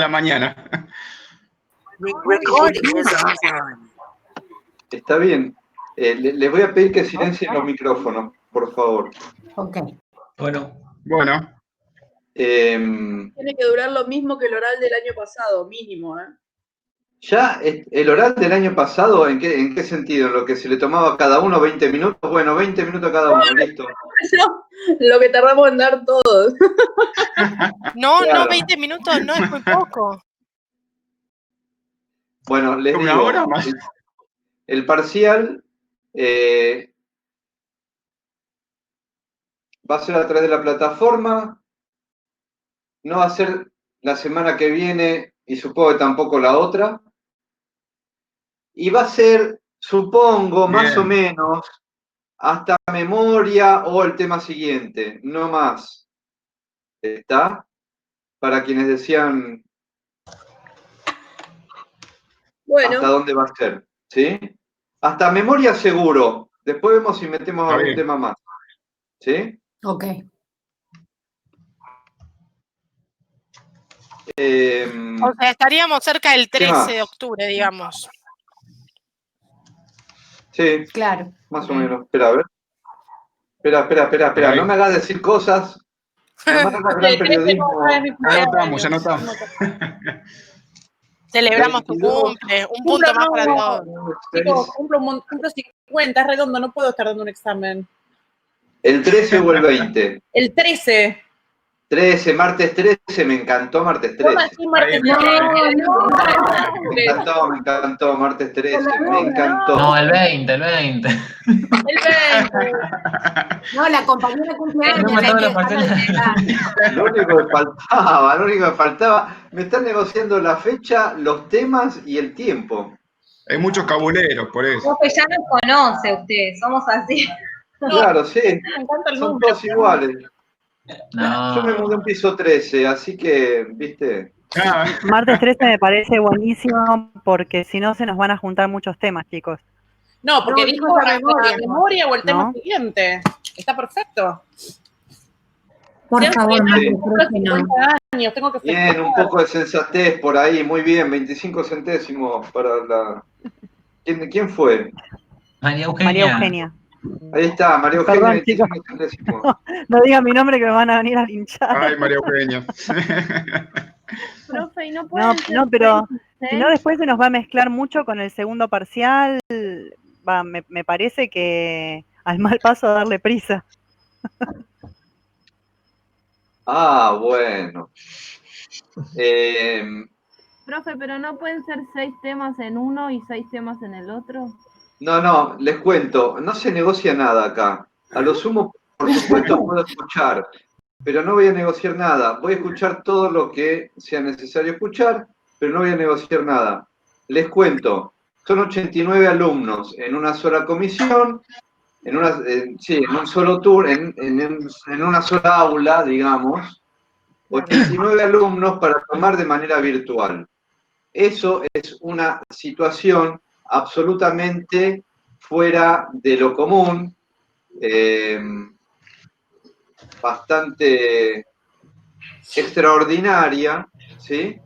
la mañana. Está bien. Les voy a pedir que silencien los micrófonos, por favor. Ok. Bueno. Tiene que durar lo mismo que el oral del año pasado, mínimo, ¿eh? Ya, el oral del año pasado, ¿en qué sentido? ¿En lo que se le tomaba a cada uno 20 minutos? Bueno, 20 minutos a cada uno, listo. No, lo que tardamos en dar todos. No, Claro. no, 20 minutos no es muy poco. Bueno, les ¿Una digo, hora más? el parcial va a ser a través de la plataforma, no va a ser la semana que viene y supongo que tampoco la otra. Y va a ser, supongo, más o menos, hasta memoria o el tema siguiente, no más. ¿Está? Para quienes decían Bueno. hasta dónde va a ser, ¿sí? Hasta memoria seguro. Después vemos si metemos algún tema más. ¿Sí? Ok. O sea, estaríamos cerca del 13 de octubre, digamos. Sí, claro. Más o menos. Espera, a ver. Espera. No me hagas decir cosas. No me hagas gran periodismo. Anotamos. Celebramos tu cumple, un punto más para todos. Chicos, cumplo 50, es redondo, no puedo estar dando un examen. ¿El 13 o el 20? El 13. 13, martes 13, me encantó martes 13. ¿Cómo así martes 13? Me encantó martes 13, me encantó. No, el 20. El 20. No, la compañera cumpleaños. Lo único que faltaba, me están negociando la fecha, los temas y el tiempo. Hay muchos cabuleros, por eso. Profe, ya nos conoce usted, somos así. Claro, sí. Me encanta el Son número. todos iguales. No. Yo me mudé en piso 13, así que, viste. Martes 13 me parece buenísimo porque si no se nos van a juntar muchos temas, chicos. No, porque dijo la memoria o el tema ¿No? siguiente. Está perfecto. Por favor, Sí. Años, tengo que Bien, un poco de sensatez por ahí, muy bien, 25 centésimos para la... ¿Quién fue? María Eugenia. Ahí está, María Eugenia, Perdón, 25 chicos. centésimos. No digan mi nombre que me van a venir a linchar. Ay, María Eugenia. Profe, y no pueden No, pero ser si no después se nos va a mezclar mucho con el segundo parcial. Me parece que al mal paso a darle prisa. Ah, bueno. Profe, pero no pueden ser 6 temas en uno y 6 temas en el otro. No, les cuento, no se negocia nada acá. A lo sumo, por supuesto, puedo escuchar, pero no voy a negociar nada. Voy a escuchar todo lo que sea necesario escuchar, pero no voy a negociar nada. Les cuento, son 89 alumnos en una sola comisión, en un solo tour, en una sola aula, digamos, 89 alumnos para tomar de manera virtual. Eso es una situación absolutamente fuera de lo común, bastante extraordinaria, ¿sí?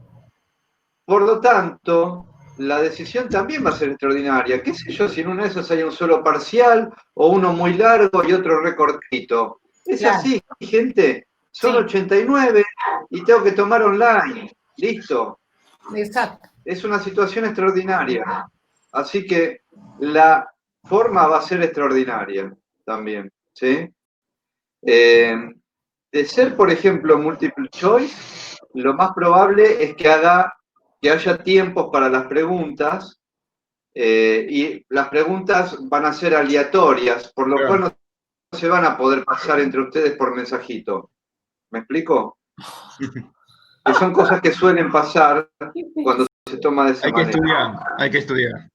Por lo tanto, la decisión también va a ser extraordinaria. ¿Qué sé yo si en uno de esos hay un solo parcial o uno muy largo y otro recortito? Es así, gente. Son 89 y tengo que tomar online. Listo. Exacto. Es una situación extraordinaria. Así que la forma va a ser extraordinaria también, ¿sí? De ser, por ejemplo, multiple choice, lo más probable es que haya tiempos para las preguntas y las preguntas van a ser aleatorias, por lo cual no se van a poder pasar entre ustedes por mensajito. ¿Me explico? Que son cosas que suelen pasar cuando se toma de esa manera. Hay que estudiar.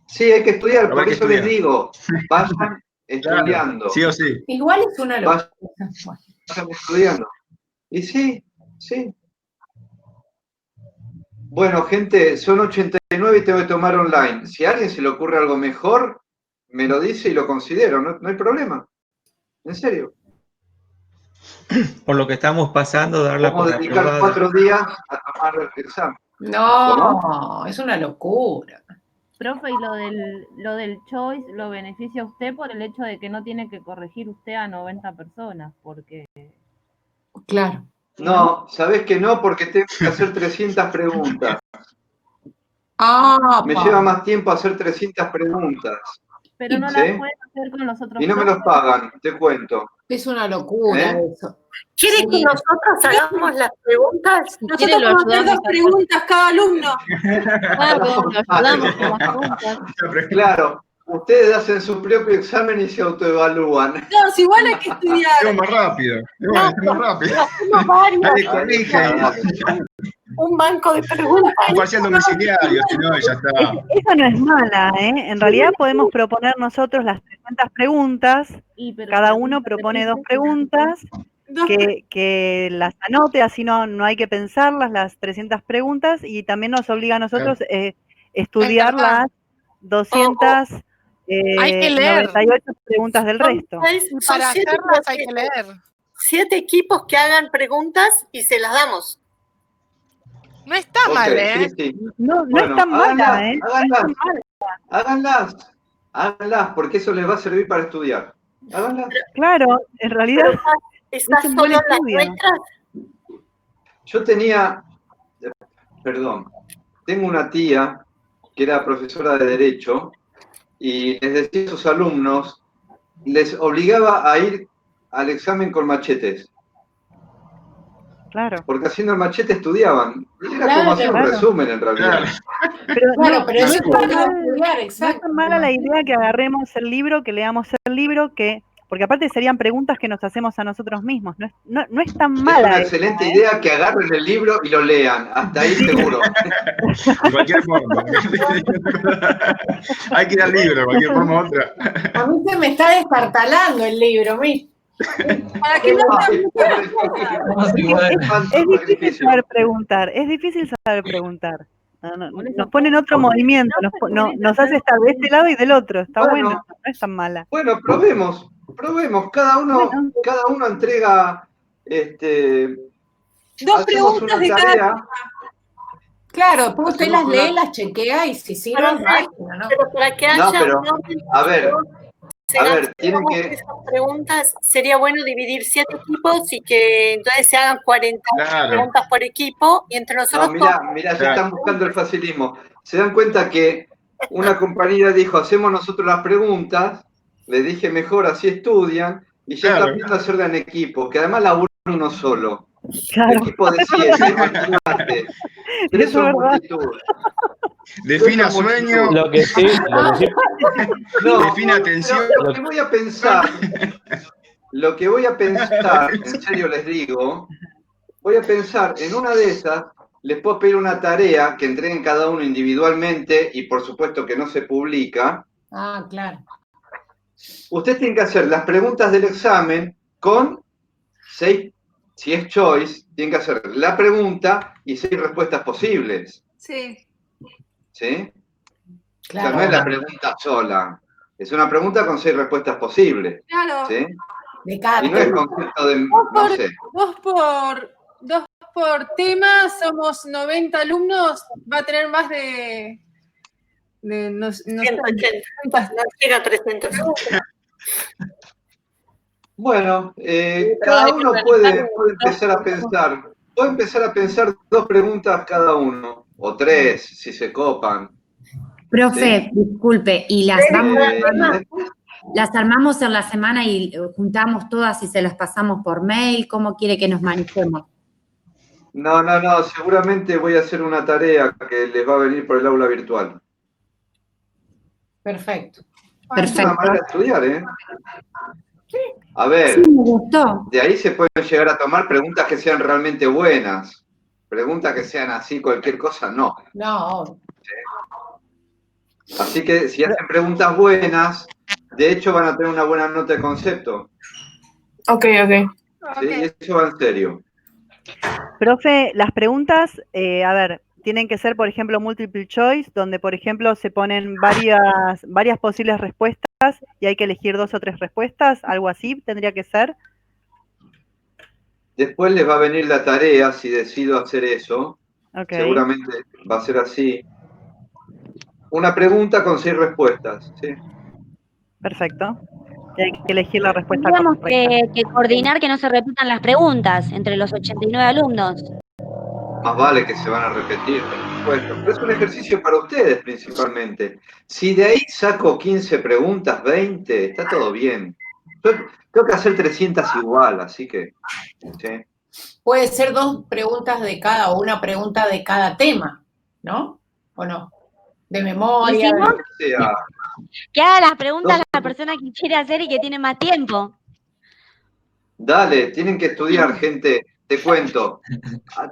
Sí, hay que estudiar, Pero por hay que eso les estudiar. digo, vayan estudiando. Sí o sí. Igual es una locura. Vayan estudiando. Y sí. Bueno, gente, son 89 y tengo que tomar online. Si a alguien se le ocurre algo mejor, me lo dice y lo considero, no hay problema. En serio. por lo que estamos pasando, darla Vamos por a dedicar aprobada. 4 días a tomar el examen. No, es una locura. Profe, y lo del choice lo beneficia a usted por el hecho de que no tiene que corregir usted a 90 personas, porque... Claro. No, ¿sabés que no? Porque tengo que hacer 300 preguntas. Ah, Me lleva más tiempo hacer 300 preguntas. Pero no ¿Sí? las pueden hacer con los otros Y no me los pagan, te cuento. es una locura ¿Eh? eso. ¿Quieren que nosotros hagamos las preguntas? Nosotros vamos a hacer 2 preguntas cada alumno. Claro, lo ayudamos con las preguntas. Claro, ustedes hacen su propio examen y se autoevalúan. No, si igual hay que estudiar. Es más rápido. Es más rápido. Hacemos varios. Nadie corrige. Un banco de preguntas. Un parcial domiciliario, si no, ya está. Esa no es mala, ¿eh? En realidad podemos proponer nosotros las 300 preguntas, cada uno propone 2 preguntas, que las anote, así no hay que pensarlas, las 300 preguntas, y también nos obliga a nosotros estudiar las 298 preguntas del resto. Para hacerlas hay que leer. 7 equipos que hagan preguntas y se las damos. No está mal, ¿eh? Sí, sí. No Bueno, es tan mala, ¿eh? Háganlas, porque eso les va a servir para estudiar. Háganlas. Claro, en realidad ¿Estás es un buen solo en las estudio. nuestras? Yo tengo una tía que era profesora de Derecho y les decía a sus alumnos, les obligaba a ir al examen con machetes. Claro. Porque haciendo el machete estudiaban. Y era como hacer un resumen en realidad. Pero pero eso es para estudiar, no exacto. es tan mala la idea que agarremos el libro, que leamos el libro, porque aparte serían preguntas que nos hacemos a nosotros mismos. No es tan Es mala. una excelente idea que agarren el libro y lo lean. Hasta ahí seguro. De cualquier forma. Hay que ir al libro, de cualquier forma u otra. A mí se me está destartalando el libro, ¿viste? Para que no Es difícil saber preguntar, Nos pone en otro movimiento, nos hace estar de este lado y del otro. Está bueno, no es tan mala. Bueno, probemos. Cada uno entrega 2 preguntas de cada. Claro, después usted las lee, las chequea y si sirven, ¿no? Pero para que haya un orden, a ver, tienen que... esas preguntas, sería bueno dividir 7 equipos y que entonces se hagan 40 preguntas por equipo y entre nosotros Mirá, ya están buscando el facilismo. Se dan cuenta que una compañera dijo, hacemos nosotros las preguntas, le dije mejor, así estudian, y ya están viendo hacerla en equipo, que además laburan uno solo. Claro. Equipo de 7, imagínate. Pero eso es multitud. Defina sueño. Lo que sí. Defina atención. Lo que voy a pensar, en serio les digo, voy a pensar en una de esas, les puedo pedir una tarea que entreguen cada uno individualmente y por supuesto que no se publica. Ah, claro. Ustedes tienen que hacer las preguntas del examen con 6, si es choice, tienen que hacer la pregunta y 6 respuestas posibles. Sí. ¿Sí? Claro. O sea, no es la pregunta sola, es una pregunta con 6 respuestas posibles. Claro. ¿Sí? De cada Y no es concepto de, no sé. 2 por tema, somos 90 alumnos, va a tener más de 180, no llega a 300. Bueno, cada uno puede empezar a pensar. Puede empezar a pensar 2 preguntas cada uno, o 3, si se copan. Profe, disculpe, ¿y las armamos en la semana y juntamos todas y se las pasamos por mail? ¿Cómo quiere que nos manejemos? No, seguramente voy a hacer una tarea que les va a venir por el aula virtual. Perfecto. Es una manera de estudiar, ¿eh? A ver, Sí, me gustó. de ahí se pueden llegar a tomar preguntas que sean realmente buenas. Preguntas que sean así, cualquier cosa, no. No. Así que si hacen preguntas buenas, de hecho van a tener una buena nota de concepto. Ok. ¿Sí? Y eso va en serio. Profe, las preguntas, a ver, tienen que ser, por ejemplo, multiple choice, donde, por ejemplo, se ponen varias posibles respuestas y hay que elegir 2 o 3 respuestas, algo así tendría que ser. Después les va a venir la tarea, si decido hacer eso. Okay. Seguramente va a ser así. Una pregunta con 6 respuestas, ¿sí? Perfecto. Y hay que elegir la respuesta Tendríamos correcta. que coordinar que no se repitan las preguntas entre los 89 alumnos. Más vale que se van a repetir, por supuesto. Pero es un ejercicio para ustedes principalmente. Si de ahí saco 15 preguntas, 20, está todo bien. Yo tengo que hacer 300 igual, así que... ¿sí? Puede ser 2 preguntas de cada, o una pregunta de cada tema, ¿no? ¿O no? De memoria. ¿Y si no? Sea, Que haga las preguntas la persona que quiere hacer y que tiene más tiempo. dale, tienen que estudiar, gente. Te cuento.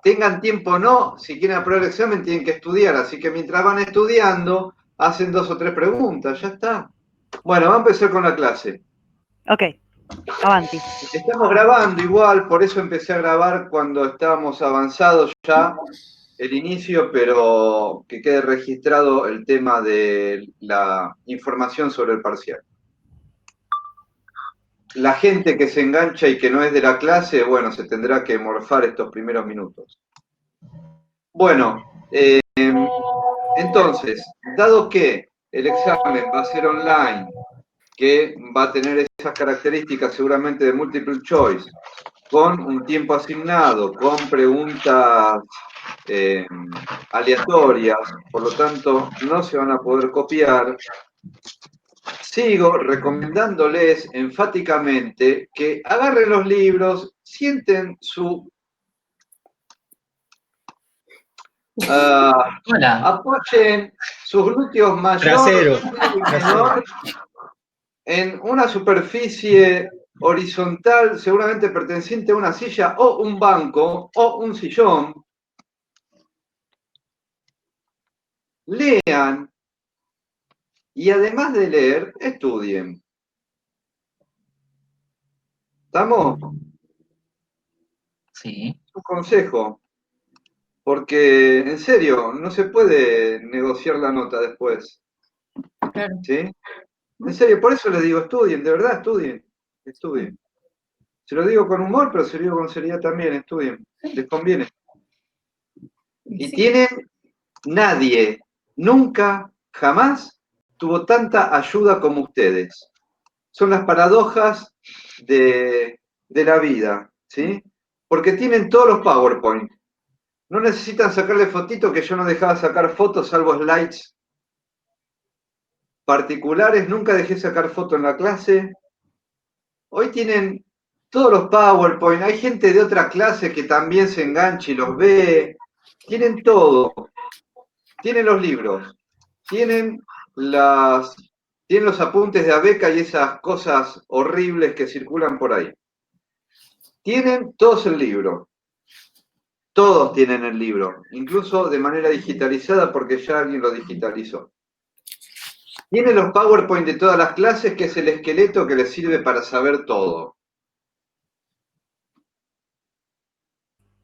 Tengan tiempo o no, si quieren aprobar el examen tienen que estudiar. Así que mientras van estudiando, hacen 2 o 3 preguntas, ya está. Bueno, vamos a empezar con la clase. Ok, avanti. Estamos grabando igual, por eso empecé a grabar cuando estábamos avanzados ya el inicio, pero que quede registrado el tema de la información sobre el parcial. La gente que se engancha y que no es de la clase, bueno, se tendrá que morfar estos primeros minutos. Bueno, entonces, dado que el examen va a ser online, que va a tener esas características seguramente de multiple choice, con un tiempo asignado, con preguntas aleatorias, por lo tanto no se van a poder copiar, sigo recomendándoles enfáticamente que agarren los libros, sienten su... apoyen sus glúteos mayores en una superficie horizontal, seguramente perteneciente a una silla o un banco o un sillón. Lean y además de leer, estudien. ¿Estamos? Sí. Un consejo, porque en serio, no se puede negociar la nota después. ¿Sí? En serio, por eso les digo, estudien, de verdad, estudien. Estudien. Se lo digo con humor, pero se lo digo con seriedad también, estudien. Les conviene. Y tienen, nadie, nunca, jamás tuvo tanta ayuda como ustedes. Son las paradojas de la vida, ¿sí? Porque tienen todos los PowerPoint. No necesitan sacarle fotito, que yo no dejaba sacar fotos, salvo slides particulares. Nunca dejé sacar foto en la clase. Hoy tienen todos los PowerPoint. Hay gente de otra clase que también se engancha y los ve. Tienen todo. Tienen los libros. Tienen los apuntes de Abeca y esas cosas horribles que circulan por ahí. Tienen todos el libro. Todos tienen el libro, incluso de manera digitalizada porque ya alguien lo digitalizó. Tienen los PowerPoint de todas las clases, que es el esqueleto que les sirve para saber todo.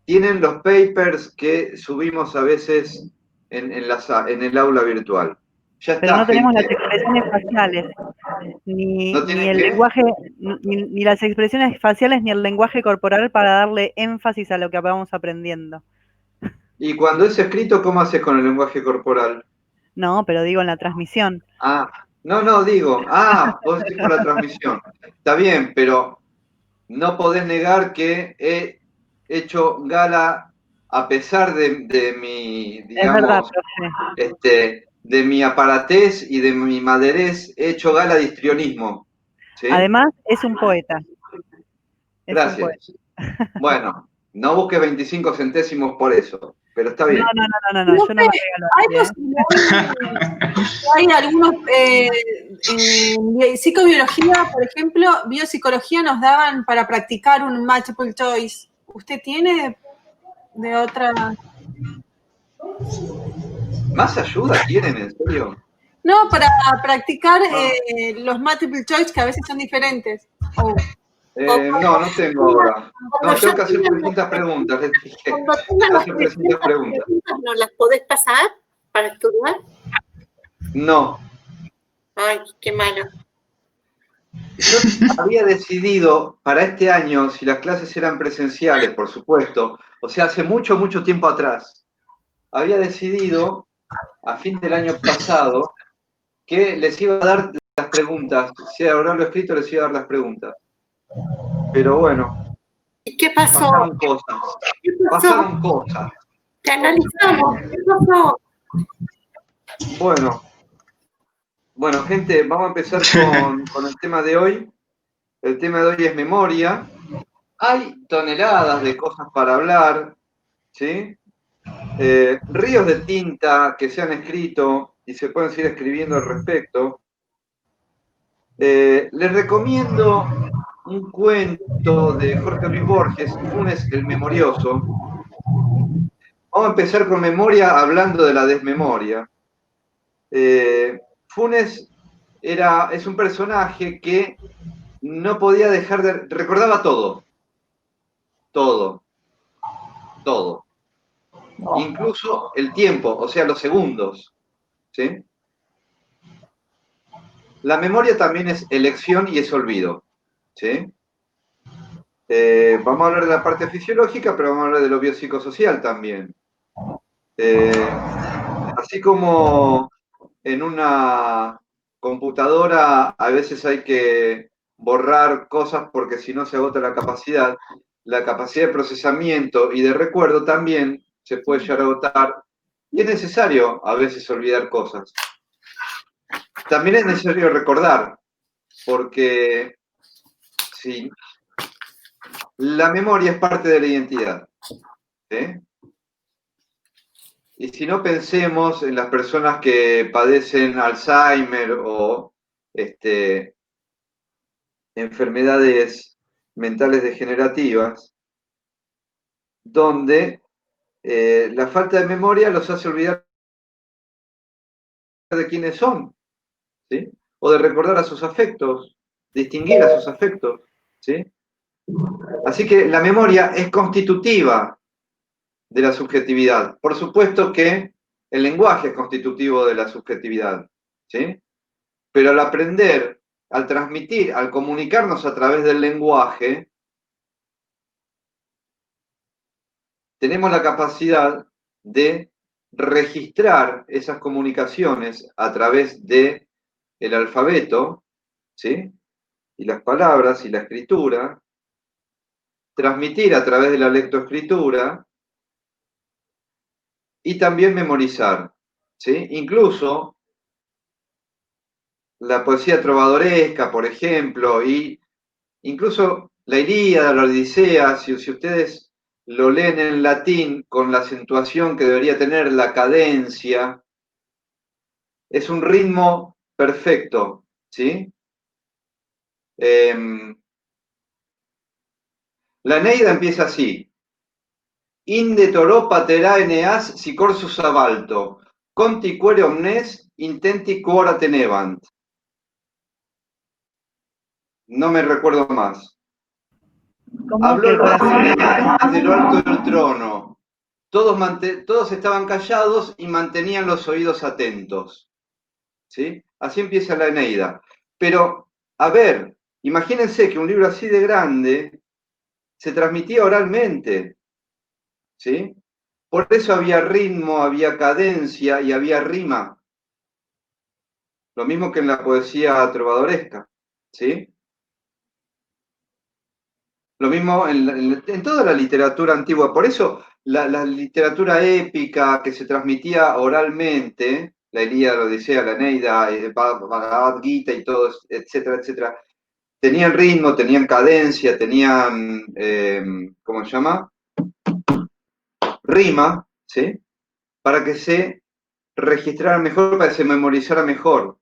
Tienen los papers que subimos a veces en el aula virtual. Ya está, pero no tenemos gente. las expresiones faciales, ni el qué? lenguaje, ni las expresiones faciales ni el lenguaje corporal para darle énfasis a lo que vamos aprendiendo. Y cuando es escrito, ¿cómo haces con el lenguaje corporal? No, pero digo en la transmisión. Vos decís por la transmisión. Está bien, pero no podés negar que he hecho gala, a pesar de mi, digamos, es verdad, profe. De mi aparatez y de mi maderez, he hecho gala de histrionismo. ¿Sí? Además, es un poeta. Gracias. Bueno, no busques 25 centésimos por eso, pero está bien. No, yo no me regalo. Hay algunos, en psicobiología, por ejemplo, biopsicología nos daban para practicar un multiple choice. ¿Usted tiene de otra? ¿Más ayuda quieren, en serio? No, para practicar los multiple choice, que a veces son diferentes. No tengo ahora. No, tengo que hacer 300 preguntas, les dije. Hacer 300 preguntas. ¿Nos las podés pasar para estudiar? No. Ay, qué malo. Yo había decidido para este año, si las clases eran presenciales, por supuesto, o sea, hace mucho, mucho tiempo atrás, había decidido, a fin del año pasado, que les iba a dar las preguntas. Si ahora lo escrito, les iba a dar las preguntas. Pero bueno. ¿Y qué pasó? Pasaron cosas. ¿Qué pasó? Pasaron cosas. Te analizamos. ¿Qué pasó? Bueno, gente, vamos a empezar con el tema de hoy. El tema de hoy es memoria. Hay toneladas de cosas para hablar, ¿sí? Ríos de tinta que se han escrito y se pueden seguir escribiendo al respecto. Les recomiendo un cuento de Jorge Luis Borges, Funes el Memorioso. Vamos a empezar con memoria hablando de la desmemoria. Funes es un personaje que no podía dejar de... recordaba todo. Todo. Incluso el tiempo, o sea, los segundos. ¿Sí? La memoria también es elección y es olvido. ¿Sí? Vamos a hablar de la parte fisiológica, pero vamos a hablar de lo biopsicosocial también. Así como en una computadora a veces hay que borrar cosas porque si no se agota la capacidad de procesamiento y de recuerdo también se puede llegar a agotar y es necesario a veces olvidar cosas. También es necesario recordar, porque sí, la memoria es parte de la identidad. ¿Sí? Y si no, pensemos en las personas que padecen Alzheimer o enfermedades mentales degenerativas, donde la falta de memoria los hace olvidar de quiénes son, ¿sí? O de recordar a sus afectos, distinguir a sus afectos, ¿sí? Así que la memoria es constitutiva de la subjetividad. Por supuesto que el lenguaje es constitutivo de la subjetividad, ¿sí? Pero al aprender, al transmitir, al comunicarnos a través del lenguaje, tenemos la capacidad de registrar esas comunicaciones a través del alfabeto, ¿sí? Y las palabras y la escritura, transmitir a través de la lectoescritura y también memorizar, ¿sí? Incluso la poesía trovadoresca, por ejemplo, y incluso la Ilíada, la Odisea, si ustedes lo leen en latín con la acentuación que debería tener, la cadencia, es un ritmo perfecto, ¿sí? La Eneida empieza así. Inde toro patera eneas sicorsus abalto, conti quere omnes intenti quora tenebant. No me recuerdo más. Habló el rey desde lo alto del trono. Todos estaban callados y mantenían los oídos atentos. ¿Sí? Así empieza la Eneida. Pero, a ver, imagínense que un libro así de grande se transmitía oralmente. ¿Sí? Por eso había ritmo, había cadencia y había rima. Lo mismo que en la poesía trovadoresca. ¿Sí? Lo mismo en toda la literatura antigua. Por eso la literatura épica que se transmitía oralmente, la Ilíada, la Odisea, la Eneida, Bhagavad Gita y todo, etcétera, etcétera, tenían ritmo, tenían cadencia, tenían, ¿cómo se llama? Rima, ¿sí? Para que se registrara mejor, para que se memorizara mejor.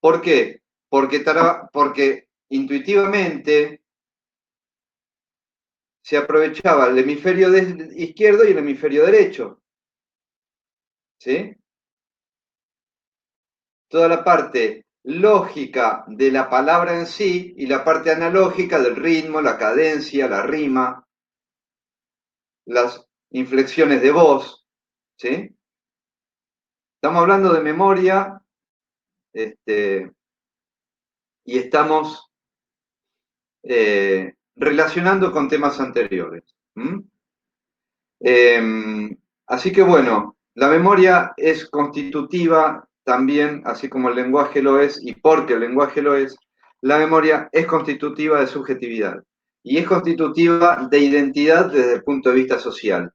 ¿Por qué? Porque intuitivamente se aprovechaba el hemisferio izquierdo y el hemisferio derecho. ¿Sí? Toda la parte lógica de la palabra en sí y la parte analógica del ritmo, la cadencia, la rima, las inflexiones de voz. ¿Sí? Estamos hablando de memoria y estamos relacionando con temas anteriores. Así que bueno, la memoria es constitutiva también, así como el lenguaje lo es, y porque el lenguaje lo es, la memoria es constitutiva de subjetividad y es constitutiva de identidad desde el punto de vista social.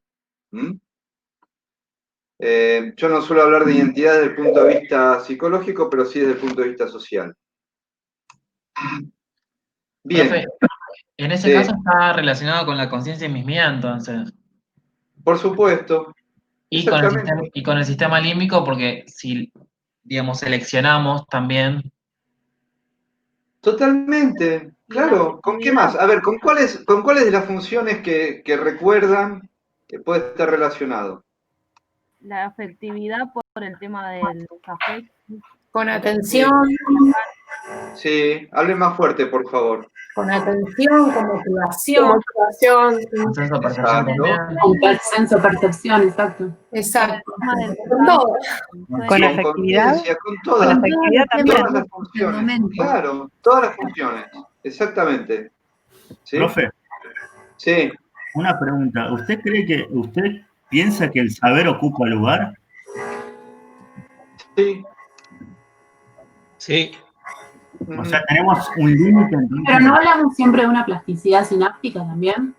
Yo no suelo hablar de identidad desde el punto de vista psicológico, pero sí desde el punto de vista social. Bien. Profe, en ese caso está relacionado con la conciencia mismía, entonces. Por supuesto. Y con el sistema límbico, porque si, digamos, seleccionamos también. Totalmente, claro. ¿Con qué más? A ver, ¿con cuáles de las funciones que recuerdan puede estar relacionado? La afectividad por el tema de los afectos. Con atención. Sí, hable más fuerte, por favor. Con atención, con motivación. Con senso-percepción también. Con senso-percepción, exacto. Exacto. Con todo. Con afectividad. Con todas. Con afectividad también. Todas las funciones. Claro, todas las funciones. Exactamente. ¿Sí? Profe. Sí. Una pregunta. ¿Usted piensa que el saber ocupa lugar? Sí. Sí. O sea, tenemos un límite. Pero no hablamos siempre de una plasticidad sináptica también.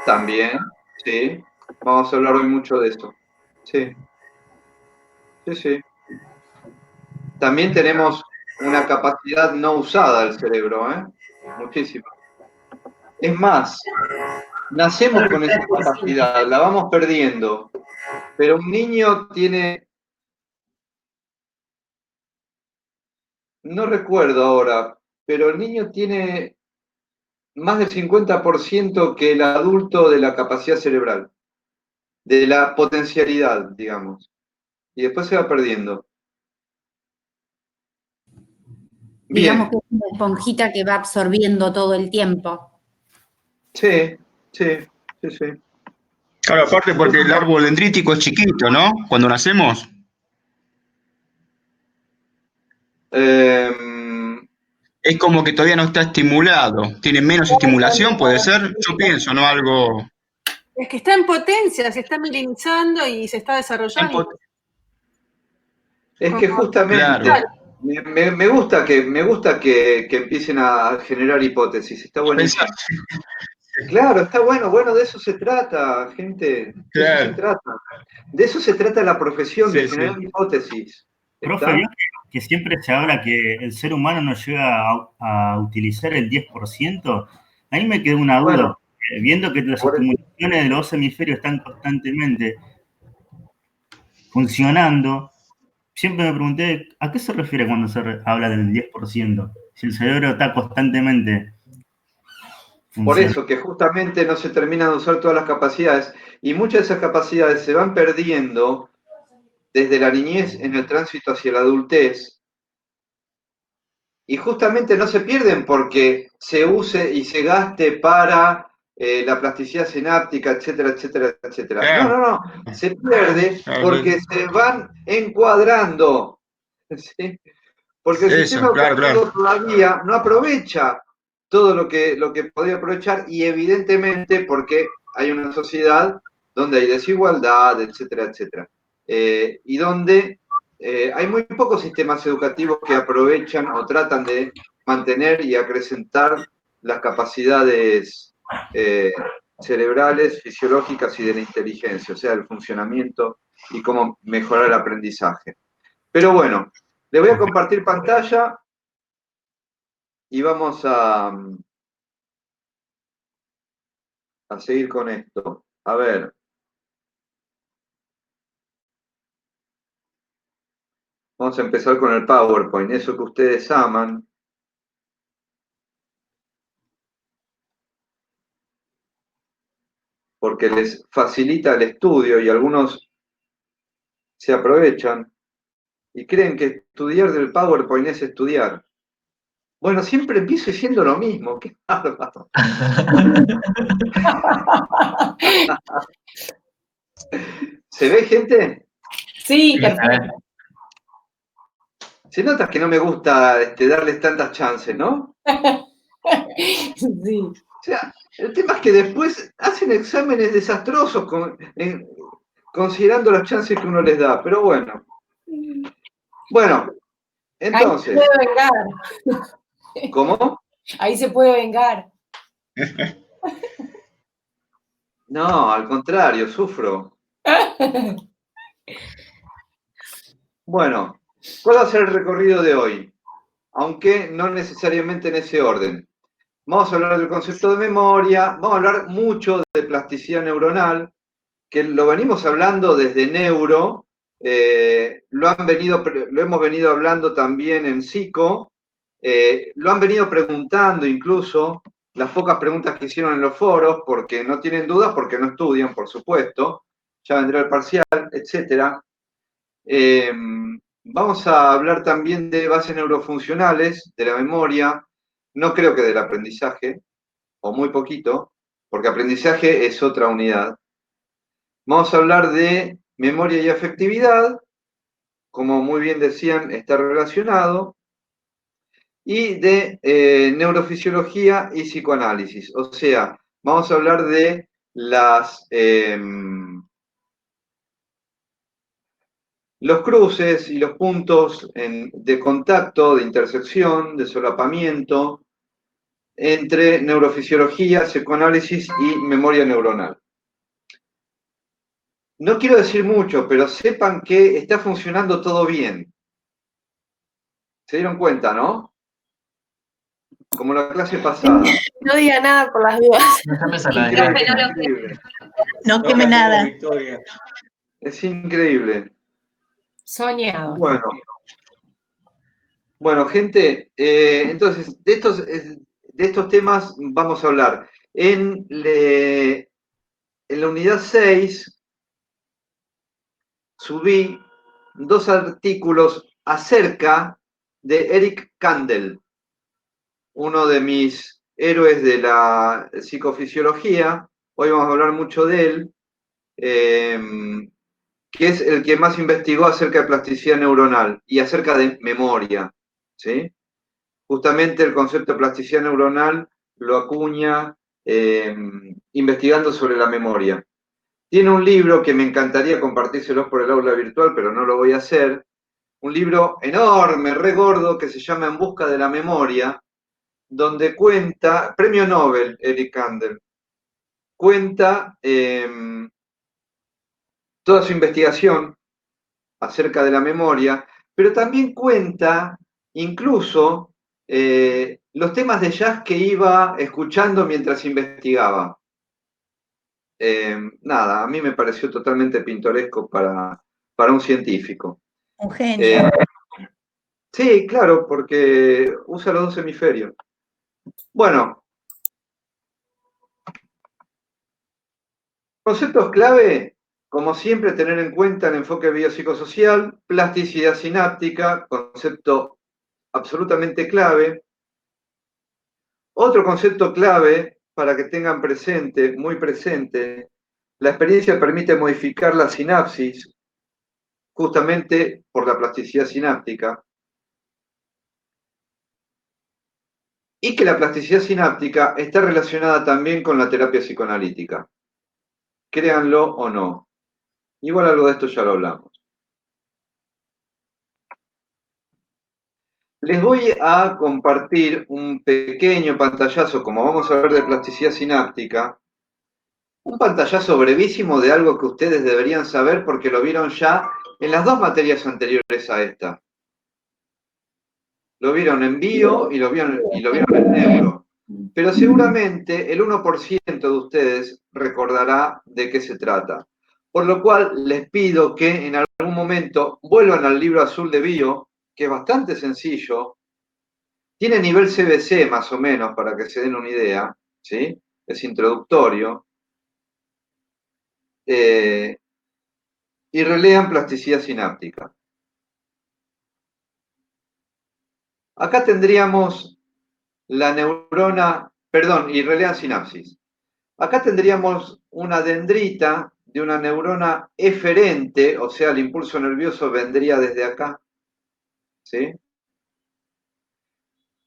También, sí. Vamos a hablar hoy mucho de eso. Sí. Sí, sí. También tenemos una capacidad no usada del cerebro, ¿eh? Muchísima. Es más, nacemos con esa capacidad, la vamos perdiendo. Pero un niño tiene... No recuerdo ahora, pero el niño tiene más del 50% que el adulto de la capacidad cerebral, de la potencialidad, digamos. Y después se va perdiendo. Digamos que es una esponjita que va absorbiendo todo el tiempo. Sí. Claro, aparte porque el árbol dendrítico es chiquito, ¿no? Cuando nacemos. Es como que todavía no está estimulado. Tiene menos estimulación, puede ser. Yo pienso, ¿no? Algo... Es que está en potencia, se está milenizando y se está desarrollando. Es que justamente... Claro. Me gusta que empiecen a generar hipótesis. Está buenísimo. Claro, está bueno, de eso se trata, gente. Claro. De eso se trata la profesión, de generar hipótesis. Profe, ¿vio que siempre se habla que el ser humano no llega a utilizar el 10%? A mí me quedó una duda. Bueno, viendo que las estimulaciones de los dos hemisferios están constantemente funcionando, siempre me pregunté, ¿a qué se refiere cuando se habla del 10%? Si el cerebro está constantemente funcionando. Por eso, que justamente no se terminan de usar todas las capacidades, y muchas de esas capacidades se van perdiendo desde la niñez en el tránsito hacia la adultez, y justamente no se pierden porque se use y se gaste para la plasticidad sináptica, etcétera, etcétera, etcétera. No, se pierde porque se van encuadrando, ¿sí? Porque el sistema educativo todavía no aprovecha todo lo que podría aprovechar, y evidentemente porque hay una sociedad donde hay desigualdad, etcétera, etcétera. Y donde hay muy pocos sistemas educativos que aprovechan o tratan de mantener y acrecentar las capacidades cerebrales, fisiológicas y de la inteligencia, o sea, el funcionamiento y cómo mejorar el aprendizaje. Pero bueno, les voy a compartir pantalla y vamos a seguir con esto. A ver. Vamos a empezar con el PowerPoint, eso que ustedes aman. Porque les facilita el estudio y algunos se aprovechan y creen que estudiar del PowerPoint es estudiar. Bueno, siempre empiezo diciendo lo mismo, qué bárbaro. ¿Se ve, gente? Sí, perfecto. Se nota que no me gusta darles tantas chances, ¿no? Sí. O sea, el tema es que después hacen exámenes desastrosos considerando las chances que uno les da, pero bueno. Bueno, entonces. Ahí se puede vengar. ¿Cómo? Ahí se puede vengar. No, al contrario, sufro. Bueno, ¿cuál va a ser el recorrido de hoy? Aunque no necesariamente en ese orden. Vamos a hablar del concepto de memoria, vamos a hablar mucho de plasticidad neuronal, que lo venimos hablando desde neuro, lo hemos venido hablando también en psico, lo han venido preguntando incluso, las pocas preguntas que hicieron en los foros, porque no tienen dudas, porque no estudian, por supuesto, ya vendrá el parcial, etc. Vamos a hablar también de bases neurofuncionales, de la memoria, no creo que del aprendizaje, o muy poquito, porque aprendizaje es otra unidad. Vamos a hablar de memoria y afectividad, como muy bien decían, está relacionado, y de neurofisiología y psicoanálisis. O sea, vamos a hablar de los cruces y los puntos de contacto, de intersección, de solapamiento entre neurofisiología, psicoanálisis y memoria neuronal. No quiero decir mucho, pero sepan que está funcionando todo bien. ¿Se dieron cuenta, no? Como la clase pasada. No diga nada por las dudas. No queme nada. Es increíble. Soñado. Bueno, gente, entonces, de estos temas vamos a hablar. En la unidad 6 subí 2 artículos acerca de Eric Kandel, uno de mis héroes de la psicofisiología. Hoy vamos a hablar mucho de él, que es el que más investigó acerca de plasticidad neuronal y acerca de memoria, ¿sí? Justamente el concepto de plasticidad neuronal lo acuña investigando sobre la memoria. Tiene un libro que me encantaría compartírselos por el aula virtual, pero no lo voy a hacer. Un libro enorme, re gordo, que se llama En busca de la memoria, donde cuenta, premio Nobel, Eric Kandel, cuenta toda su investigación acerca de la memoria, pero también cuenta incluso los temas de jazz que iba escuchando mientras investigaba. Nada, a mí me pareció totalmente pintoresco para un científico. Un genio. Sí, claro, porque usa los 2 hemisferios. Bueno, conceptos clave, como siempre, tener en cuenta el enfoque biopsicosocial, plasticidad sináptica, concepto absolutamente clave. Otro concepto clave para que tengan presente, muy presente, la experiencia permite modificar la sinapsis justamente por la plasticidad sináptica. Y que la plasticidad sináptica está relacionada también con la terapia psicoanalítica. Créanlo o no. Igual algo de esto ya lo hablamos. Les voy a compartir un pequeño pantallazo, como vamos a ver de plasticidad sináptica, un pantallazo brevísimo de algo que ustedes deberían saber porque lo vieron ya en las 2 materias anteriores a esta. Lo vieron en bio y lo vieron en neuro. Pero seguramente el 1% de ustedes recordará de qué se trata. Por lo cual les pido que en algún momento vuelvan al libro azul de bio, que es bastante sencillo. Tiene nivel CBC más o menos, para que se den una idea, ¿sí? Es introductorio. Y relean plasticidad sináptica. Acá tendríamos la neurona, perdón, y relean sinapsis. Acá tendríamos una dendrita de una neurona eferente, o sea, el impulso nervioso vendría desde acá. ¿sí?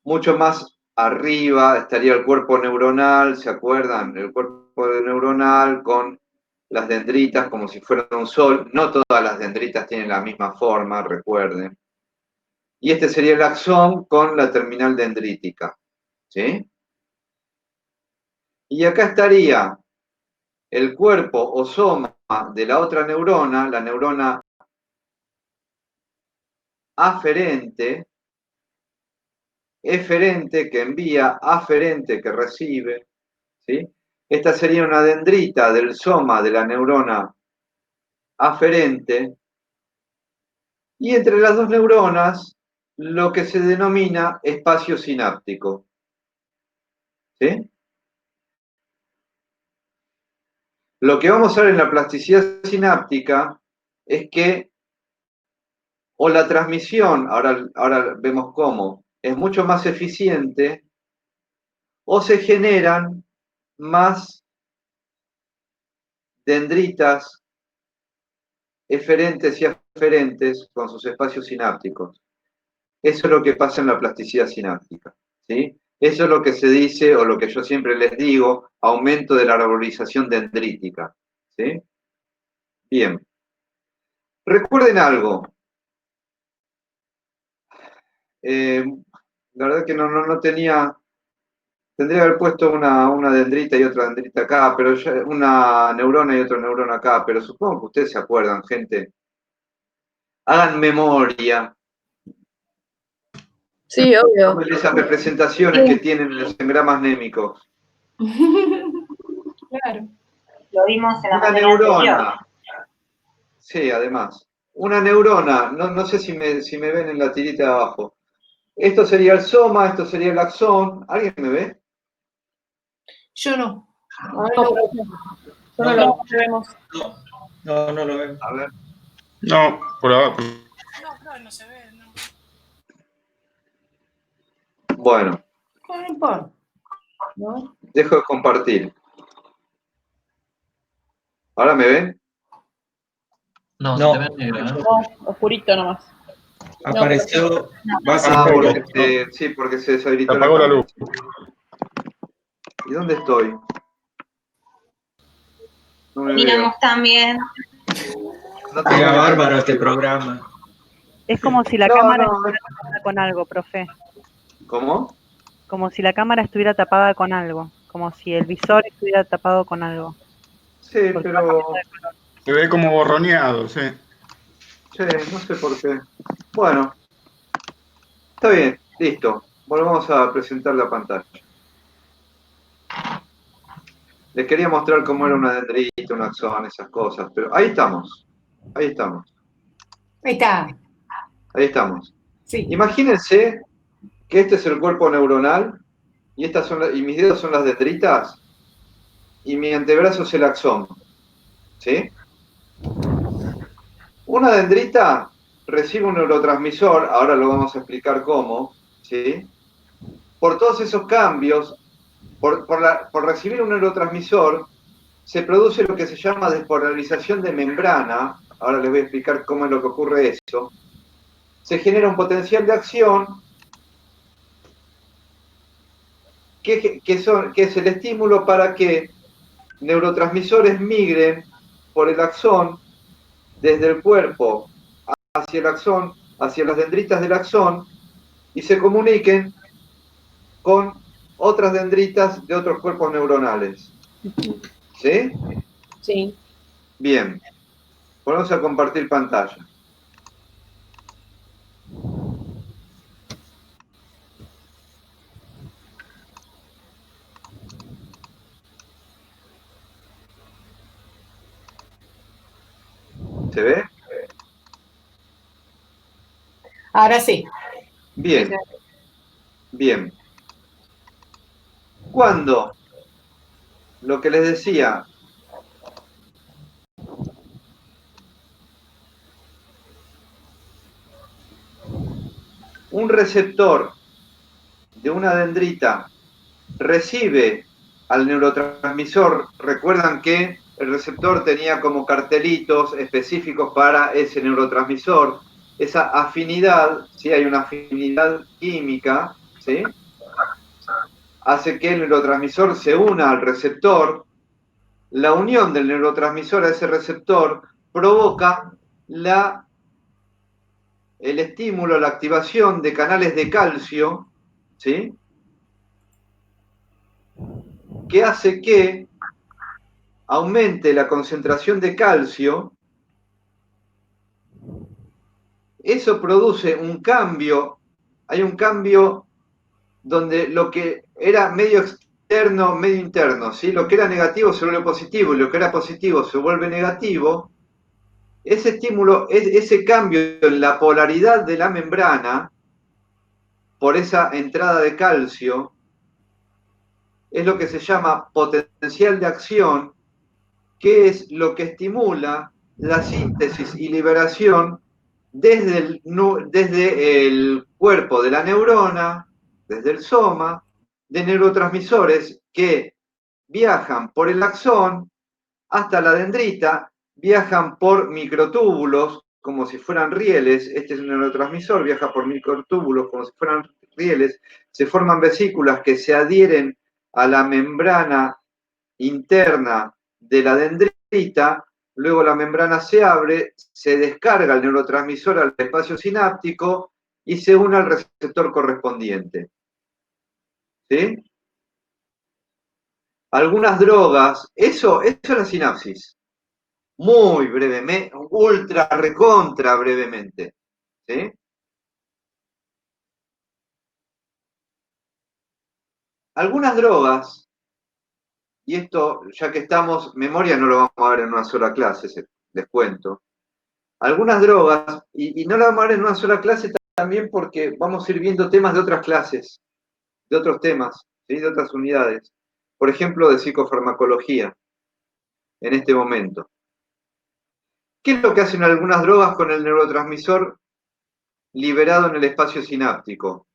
Mucho más arriba estaría el cuerpo neuronal, ¿se acuerdan? El cuerpo neuronal con las dendritas como si fueran un sol. No todas las dendritas tienen la misma forma, recuerden. Y este sería el axón con la terminal dendrítica, ¿sí? Y acá estaría el cuerpo o soma de la otra neurona, la neurona aferente, eferente que envía, aferente que recibe, ¿sí? Esta sería una dendrita del soma de la neurona aferente, y entre las dos neuronas lo que se denomina espacio sináptico, ¿sí? Lo que vamos a ver en la plasticidad sináptica es que, o la transmisión, ahora vemos cómo, es mucho más eficiente, o se generan más dendritas eferentes y aferentes con sus espacios sinápticos. Eso es lo que pasa en la plasticidad sináptica, ¿sí? Eso es lo que se dice, o lo que yo siempre les digo, aumento de la arborización dendrítica, ¿sí? Bien. Recuerden algo. La verdad que no tenía... Tendría que haber puesto una dendrita y otra dendrita acá, pero una neurona y otra neurona acá, pero supongo que ustedes se acuerdan, gente. Hagan memoria. Sí, obvio. Tomen esas representaciones que tienen los engramas némicos. Claro. Lo vimos en la Una materia neurona. anterior. Sí, además. Una neurona, no sé si me ven en la tirita de abajo. Esto sería el soma, esto sería el axón. ¿Alguien me ve? Yo no. No lo vemos. No lo vemos. A ver. No, por abajo. No, claro, no se ve, no. Bueno, No importa. ¿No? dejo de compartir. ¿Ahora me ven? No, No. se te ve negro, ¿eh? No, oscurito nomás. Apareció Sí, porque se deshabilitó Se apagó la cámara. luz. ¿Y dónde estoy? No me veo. Miramos también. No tengo Era nada. bárbaro este programa. Es como si la cámara estuviera tapada con algo, profe. ¿Cómo? Como si la cámara estuviera tapada con algo. Como si el visor estuviera tapado con algo. Sí, pero... Se ve como borroneado, sí. Che, no sé por qué. Bueno. Está bien, listo. Volvamos a presentar la pantalla. Les quería mostrar cómo era una dendrita, un axón, esas cosas, pero ahí estamos. Ahí estamos. Ahí está. Ahí estamos. Sí. Imagínense que este es el cuerpo neuronal y y mis dedos son las dendritas y mi antebrazo es el axón. ¿Sí? Una dendrita recibe un neurotransmisor, ahora lo vamos a explicar cómo, ¿sí? Por todos esos cambios, por recibir un neurotransmisor, se produce lo que se llama despolarización de membrana, ahora les voy a explicar cómo es lo que ocurre eso. Se genera un potencial de acción que es el estímulo para que neurotransmisores migren por el axón desde el cuerpo hacia el axón, hacia las dendritas del axón, y se comuniquen con otras dendritas de otros cuerpos neuronales. ¿Sí? Sí. Bien. Vamos a compartir pantalla. ¿Se ve? Ahora sí. Bien. Bien. Cuando, lo que les decía, un receptor de una dendrita recibe al neurotransmisor, recuerdan que el receptor tenía como cartelitos específicos para ese neurotransmisor, esa afinidad, ¿sí? Hay una afinidad química, ¿sí? Hace que el neurotransmisor se una al receptor. La unión del neurotransmisor a ese receptor provoca el estímulo, la activación de canales de calcio, ¿sí? Que hace que aumente la concentración de calcio. Eso produce un cambio, hay un cambio donde lo que era medio externo, medio interno, ¿sí? Lo que era negativo se vuelve positivo y lo que era positivo se vuelve negativo. Ese estímulo, ese cambio en la polaridad de la membrana, por esa entrada de calcio, es lo que se llama potencial de acción, que es lo que estimula la síntesis y liberación desde el cuerpo de la neurona, desde el soma, de neurotransmisores que viajan por el axón hasta la dendrita, viajan por microtúbulos como si fueran rieles. Este es un neurotransmisor, viaja por microtúbulos como si fueran rieles, se forman vesículas que se adhieren a la membrana interna de la dendrita, luego la membrana se abre, se descarga el neurotransmisor al espacio sináptico y se une al receptor correspondiente. ¿Sí? Algunas drogas, eso es la sinapsis. Muy brevemente, ultra recontra brevemente. ¿Sí? Algunas drogas, y esto, ya que estamos, memoria no lo vamos a ver en una sola clase, les cuento. Algunas drogas, y no la vamos a ver en una sola clase también porque vamos a ir viendo temas de otras clases, de otros temas, ¿sí? De otras unidades. Por ejemplo, de psicofarmacología, en este momento. ¿Qué es lo que hacen algunas drogas con el neurotransmisor liberado en el espacio sináptico?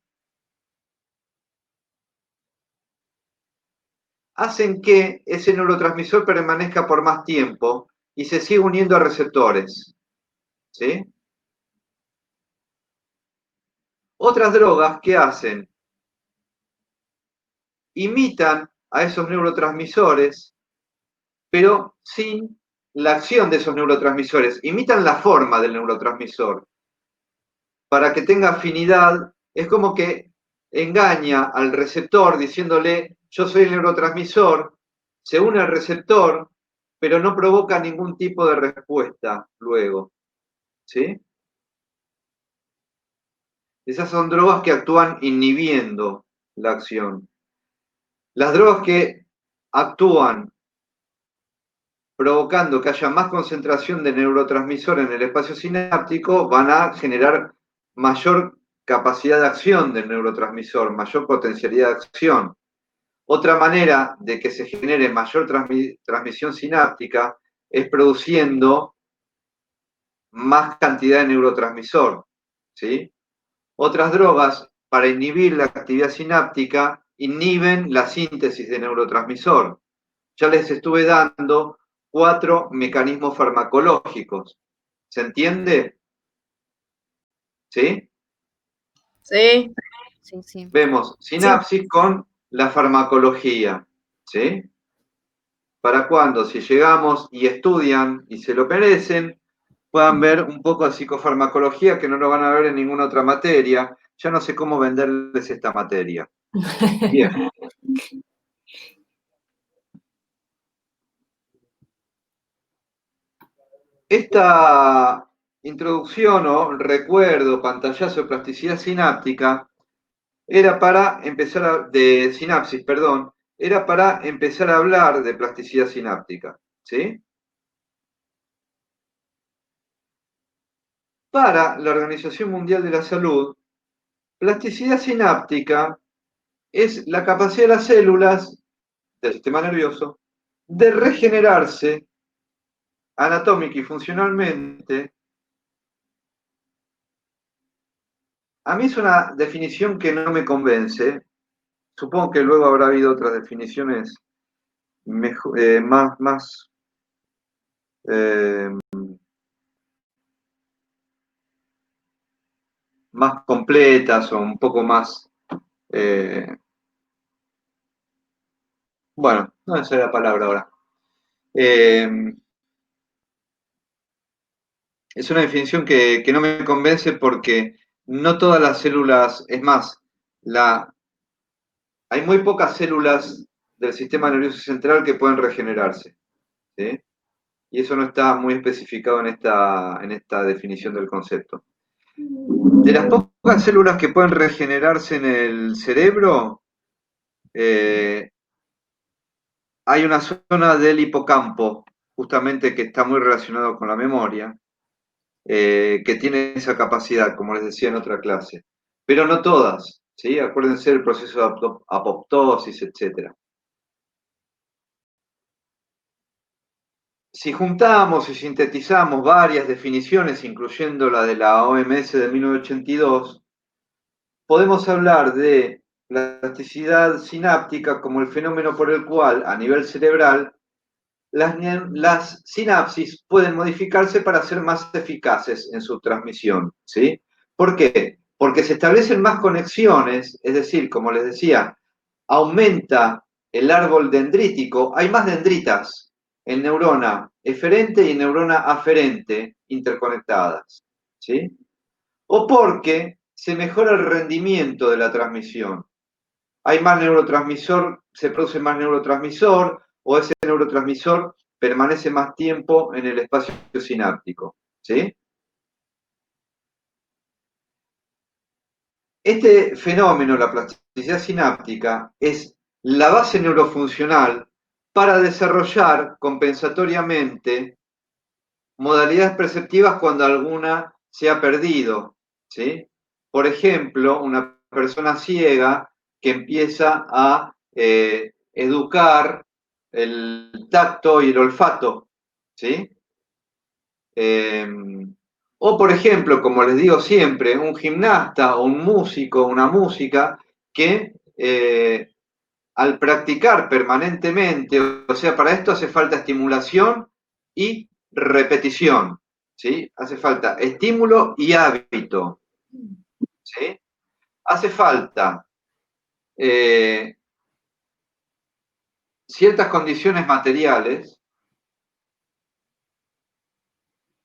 Hacen que ese neurotransmisor permanezca por más tiempo y se siga uniendo a receptores. ¿Sí? Otras drogas, ¿qué hacen? Imitan a esos neurotransmisores, pero sin la acción de esos neurotransmisores. Imitan la forma del neurotransmisor. Para que tenga afinidad, es como que engaña al receptor diciéndole, yo soy el neurotransmisor, se une al receptor, pero no provoca ningún tipo de respuesta luego. ¿Sí? Esas son drogas que actúan inhibiendo la acción. Las drogas que actúan provocando que haya más concentración de neurotransmisor en el espacio sináptico van a generar mayor capacidad de acción del neurotransmisor, mayor potencialidad de acción. Otra manera de que se genere mayor transmisión sináptica es produciendo más cantidad de neurotransmisor, ¿sí? Otras drogas, para inhibir la actividad sináptica, inhiben la síntesis de neurotransmisor. Ya les estuve dando 4 mecanismos farmacológicos. ¿Se entiende? ¿Sí? Sí. Vemos sinapsis con la farmacología. ¿Sí? Para cuando, si llegamos y estudian y se lo merecen, puedan ver un poco de psicofarmacología que no lo van a ver en ninguna otra materia. Ya no sé cómo venderles esta materia. Bien. Esta introducción o recuerdo, pantallazo de plasticidad sináptica, era para empezar de sinapsis, perdón, era para empezar a hablar de plasticidad sináptica, ¿sí? Para la Organización Mundial de la Salud, plasticidad sináptica es la capacidad de las células del sistema nervioso de regenerarse anatómica y funcionalmente. A mí es una definición que no me convence. Supongo que luego habrá habido otras definiciones mejor, más más completas o un poco más, bueno, no sé la palabra ahora. Es una definición que no me convence porque no todas las células, es más, hay muy pocas células del sistema nervioso central que pueden regenerarse, ¿sí? Y eso no está muy especificado en esta definición del concepto. De las pocas células que pueden regenerarse en el cerebro, hay una zona del hipocampo, justamente que está muy relacionado con la memoria, que tiene esa capacidad, como les decía en otra clase. Pero no todas, ¿sí? Acuérdense del proceso de apoptosis, etc. Si juntamos y sintetizamos varias definiciones, incluyendo la de la OMS de 1982, podemos hablar de plasticidad sináptica como el fenómeno por el cual, a nivel cerebral, las sinapsis pueden modificarse para ser más eficaces en su transmisión, ¿sí? ¿Por qué? Porque se establecen más conexiones, es decir, como les decía, aumenta el árbol dendrítico, hay más dendritas en neurona eferente y neurona aferente interconectadas, ¿sí? O porque se mejora el rendimiento de la transmisión. Hay más neurotransmisor, se produce más neurotransmisor, o ese neurotransmisor permanece más tiempo en el espacio sináptico, ¿sí? Este fenómeno, la plasticidad sináptica, es la base neurofuncional para desarrollar compensatoriamente modalidades perceptivas cuando alguna se ha perdido, ¿sí? Por ejemplo, una persona ciega que empieza a educar el tacto y el olfato, ¿sí? O, por ejemplo, como les digo siempre, un gimnasta o un músico, una música que al practicar permanentemente, o sea, para esto hace falta estimulación y repetición, ¿sí? Hace falta estímulo y hábito, ¿sí? Hace falta ciertas condiciones materiales,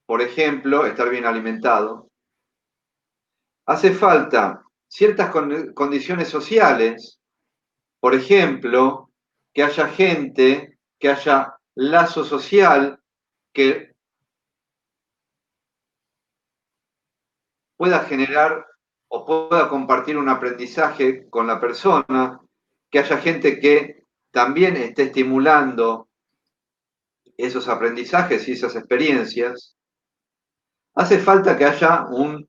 por ejemplo, estar bien alimentado. Hace falta ciertas condiciones sociales, por ejemplo, que haya gente, que haya lazo social, que pueda generar o pueda compartir un aprendizaje con la persona, que haya gente que también esté estimulando esos aprendizajes y esas experiencias. Hace falta que haya un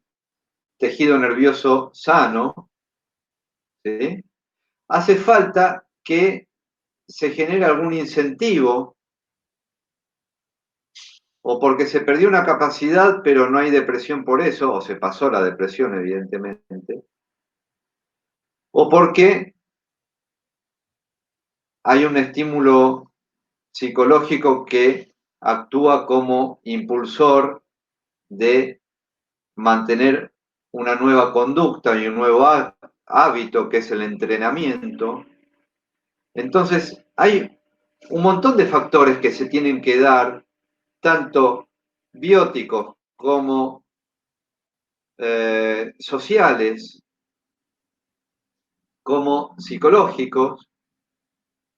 tejido nervioso sano, ¿sí? Hace falta que se genere algún incentivo, o porque se perdió una capacidad pero no hay depresión por eso, o se pasó la depresión evidentemente, o porque hay un estímulo psicológico que actúa como impulsor de mantener una nueva conducta y un nuevo hábito que es el entrenamiento. Entonces, hay un montón de factores que se tienen que dar, tanto bióticos como sociales, como psicológicos,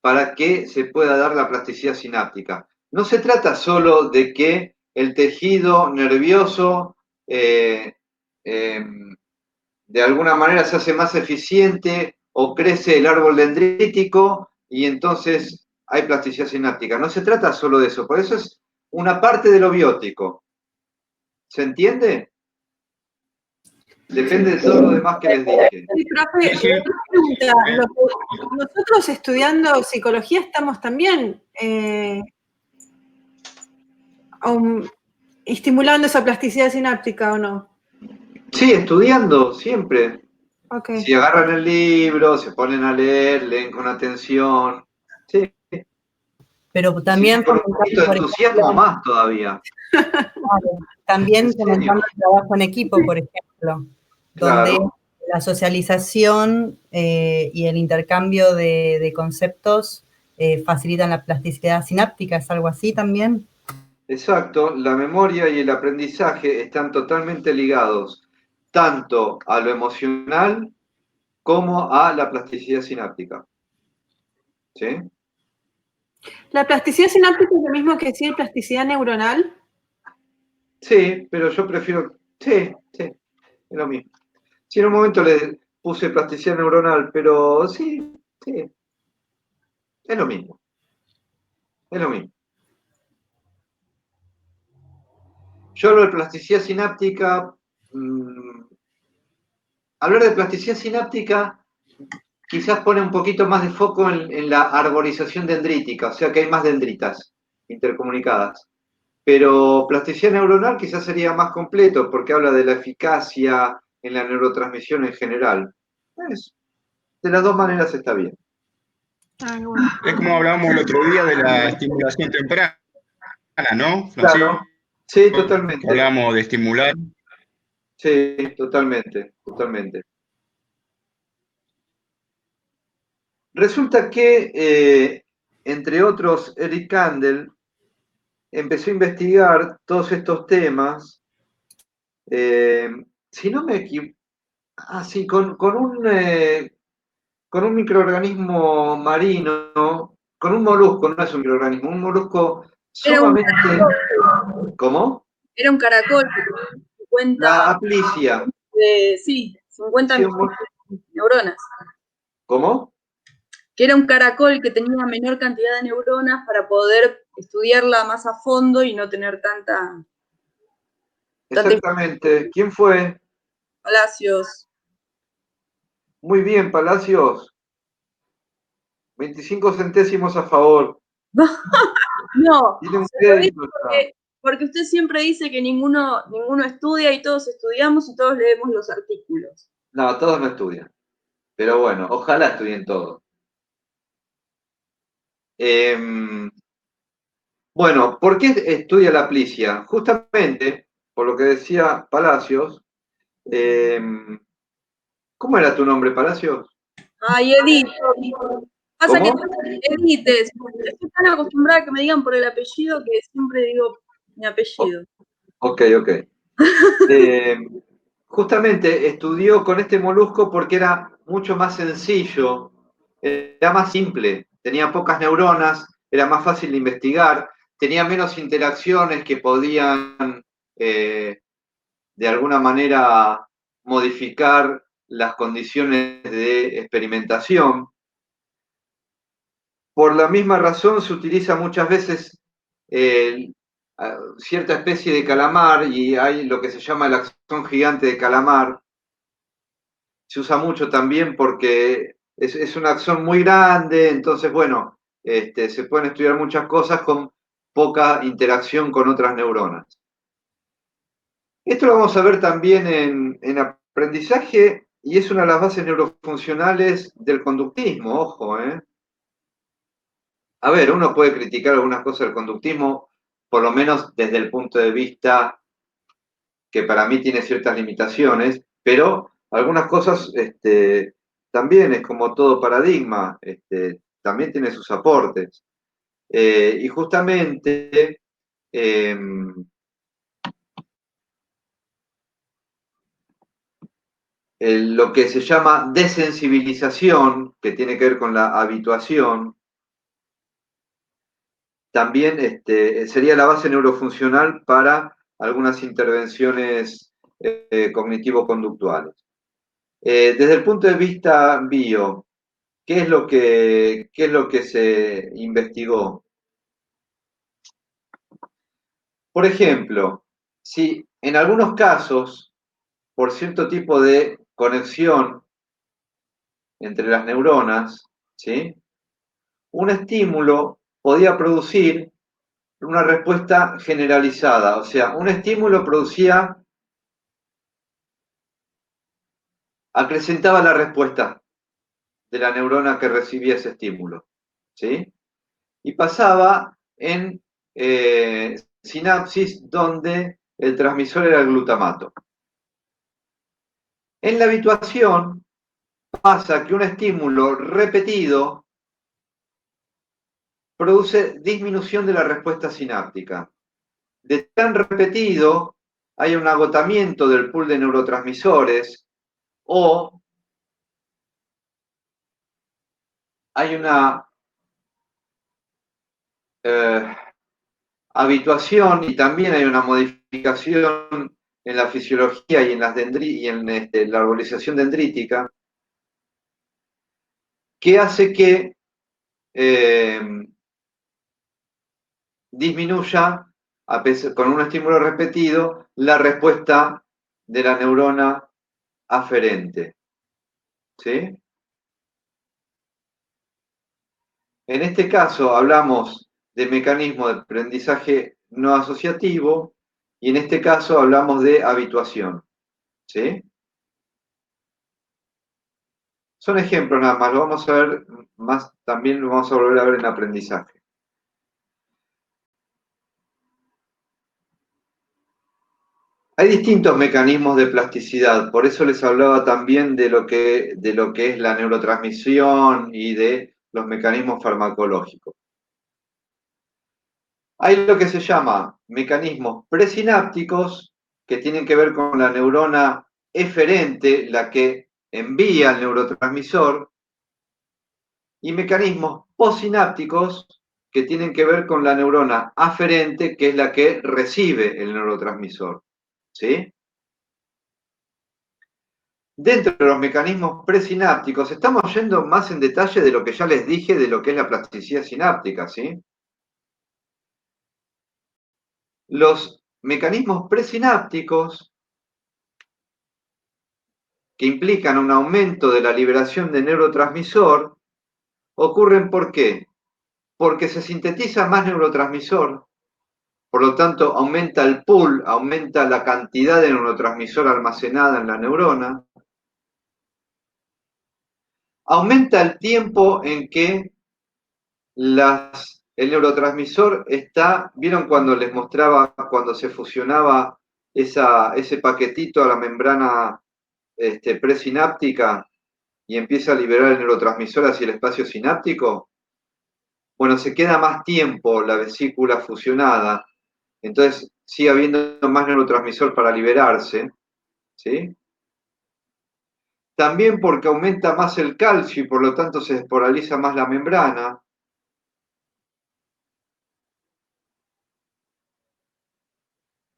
para que se pueda dar la plasticidad sináptica. No se trata solo de que el tejido nervioso de alguna manera se hace más eficiente o crece el árbol dendrítico y entonces hay plasticidad sináptica. No se trata solo de eso, por eso es una parte de lo biótico. ¿Se entiende? Depende de todo lo demás que les dije. Sí, profe, una pregunta. Nosotros estudiando psicología estamos también estimulando esa plasticidad sináptica, ¿o no? Sí, estudiando, siempre. Okay. Si agarran el libro, se ponen a leer, leen con atención. Sí. Pero también... Sí, con un poquito de entusiasmo más todavía. Claro, también fomentando el trabajo en equipo, por ejemplo. donde Claro. la socialización y el intercambio de conceptos facilitan la plasticidad sináptica, ¿es algo así también? Exacto, la memoria y el aprendizaje están totalmente ligados tanto a lo emocional como a la plasticidad sináptica. ¿Sí? ¿La plasticidad sináptica es lo mismo que decir plasticidad neuronal? Sí, pero yo prefiero... Sí, es lo mismo. Sí, en un momento le puse plasticidad neuronal, pero sí, es lo mismo. Es lo mismo. Yo hablo de plasticidad sináptica... hablar de plasticidad sináptica quizás pone un poquito más de foco en la arborización dendrítica, o sea que hay más dendritas intercomunicadas. Pero plasticidad neuronal quizás sería más completo porque habla de la eficacia en la neurotransmisión en general. De las dos maneras está bien. Es como hablábamos el otro día de la estimulación temprana, ¿no, Francisco? Claro, sí, totalmente. Hablamos de estimular. Sí, totalmente. Resulta que, entre otros, Eric Kandel empezó a investigar todos estos temas, si no me equivoco, con un microorganismo marino, con un molusco, no es un microorganismo, un molusco sumamente... ¿Cómo? Era un caracol, 50... La aplicia. Sí, 50 Sí, neuronas. ¿Cómo? Que era un caracol que tenía menor cantidad de neuronas para poder estudiarla más a fondo y no tener tanta... Exactamente. ¿Quién fue? Palacios. Muy bien, Palacios. 25 centésimos a favor. No, Tiene un crédito porque usted siempre dice que ninguno estudia y todos estudiamos y todos leemos los artículos. No, todos no estudian. Pero bueno, ojalá estudien todos. Bueno, ¿por qué estudia la aplicia? Justamente, por lo que decía Palacios. ¿Cómo era tu nombre, Palacios? Ay, Edith. Pasa ¿Cómo? que Edith estoy tan acostumbrada a que me digan por el apellido que siempre digo mi apellido. Ok. Justamente estudió con este molusco porque era mucho más sencillo, era más simple, tenía pocas neuronas, era más fácil de investigar, tenía menos interacciones que podían de alguna manera modificar las condiciones de experimentación. Por la misma razón se utiliza muchas veces cierta especie de calamar y hay lo que se llama el axón gigante de calamar. Se usa mucho también porque es un axón muy grande, entonces, bueno, se pueden estudiar muchas cosas con poca interacción con otras neuronas. Esto lo vamos a ver también en aprendizaje y es una de las bases neurofuncionales del conductismo, ojo, ¿eh? A ver, uno puede criticar algunas cosas del conductismo, por lo menos desde el punto de vista que para mí tiene ciertas limitaciones, pero algunas cosas también es como todo paradigma, también tiene sus aportes. Y justamente lo que se llama desensibilización, que tiene que ver con la habituación, también sería la base neurofuncional para algunas intervenciones cognitivo-conductuales. Desde el punto de vista bio, ¿qué es lo que se investigó? Por ejemplo, si en algunos casos, por cierto tipo de conexión entre las neuronas, ¿sí?, un estímulo podía producir una respuesta generalizada, o sea, un estímulo acrecentaba la respuesta de la neurona que recibía ese estímulo, ¿sí? Y pasaba en sinapsis donde el transmisor era el glutamato. En la habituación pasa que un estímulo repetido produce disminución de la respuesta sináptica. De tan repetido, hay un agotamiento del pool de neurotransmisores o hay una habituación y también hay una modificación en la fisiología y en la arborización dendrítica que hace que disminuya, con un estímulo repetido, la respuesta de la neurona aferente. ¿Sí? En este caso hablamos de mecanismo de aprendizaje no asociativo y en este caso hablamos de habituación. ¿Sí? Son ejemplos nada más, lo vamos a ver más, también lo vamos a volver a ver en aprendizaje. Hay distintos mecanismos de plasticidad, por eso les hablaba también de lo que es la neurotransmisión y de los mecanismos farmacológicos. Hay lo que se llama mecanismos presinápticos, que tienen que ver con la neurona eferente, la que envía el neurotransmisor, y mecanismos postsinápticos, que tienen que ver con la neurona aferente, que es la que recibe el neurotransmisor. ¿Sí? Dentro de los mecanismos presinápticos, estamos yendo más en detalle de lo que ya les dije de lo que es la plasticidad sináptica, ¿sí? Los mecanismos presinápticos que implican un aumento de la liberación de neurotransmisor ocurren ¿por qué? Porque se sintetiza más neurotransmisor, por lo tanto aumenta el pool, aumenta la cantidad de neurotransmisor almacenada en la neurona, aumenta el tiempo en que el neurotransmisor está, ¿vieron cuando les mostraba cuando se fusionaba ese paquetito a la membrana presináptica y empieza a liberar el neurotransmisor hacia el espacio sináptico? Bueno, se queda más tiempo la vesícula fusionada, entonces sigue habiendo más neurotransmisor para liberarse, ¿sí? También porque aumenta más el calcio y por lo tanto se despolariza más la membrana.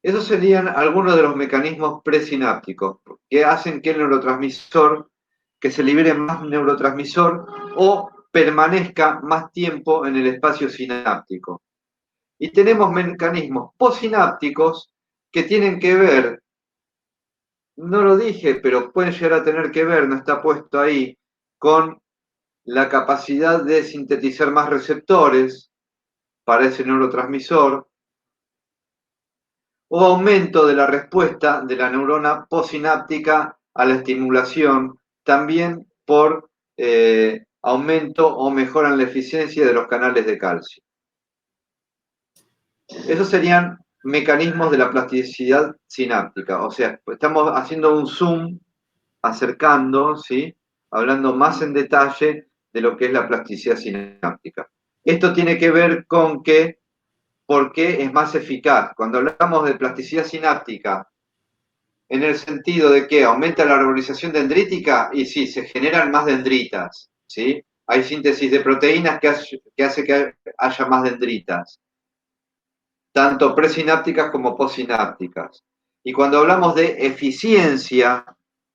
Esos serían algunos de los mecanismos presinápticos que hacen que el neurotransmisor, que se libere más neurotransmisor o permanezca más tiempo en el espacio sináptico. Y tenemos mecanismos postsinápticos que tienen que ver, no lo dije, pero pueden llegar a tener que ver, no está puesto ahí, con la capacidad de sintetizar más receptores para ese neurotransmisor, o aumento de la respuesta de la neurona postsináptica a la estimulación, también por aumento o mejora en la eficiencia de los canales de calcio. Esos serían mecanismos de la plasticidad sináptica, o sea, estamos haciendo un zoom, acercando, ¿sí? Hablando más en detalle de lo que es la plasticidad sináptica. Esto tiene que ver con que ¿por qué es más eficaz? Cuando hablamos de plasticidad sináptica, en el sentido de que aumenta la arborización dendrítica, y sí, se generan más dendritas, ¿sí? Hay síntesis de proteínas que hace que haya más dendritas, tanto presinápticas como postsinápticas. Y cuando hablamos de eficiencia,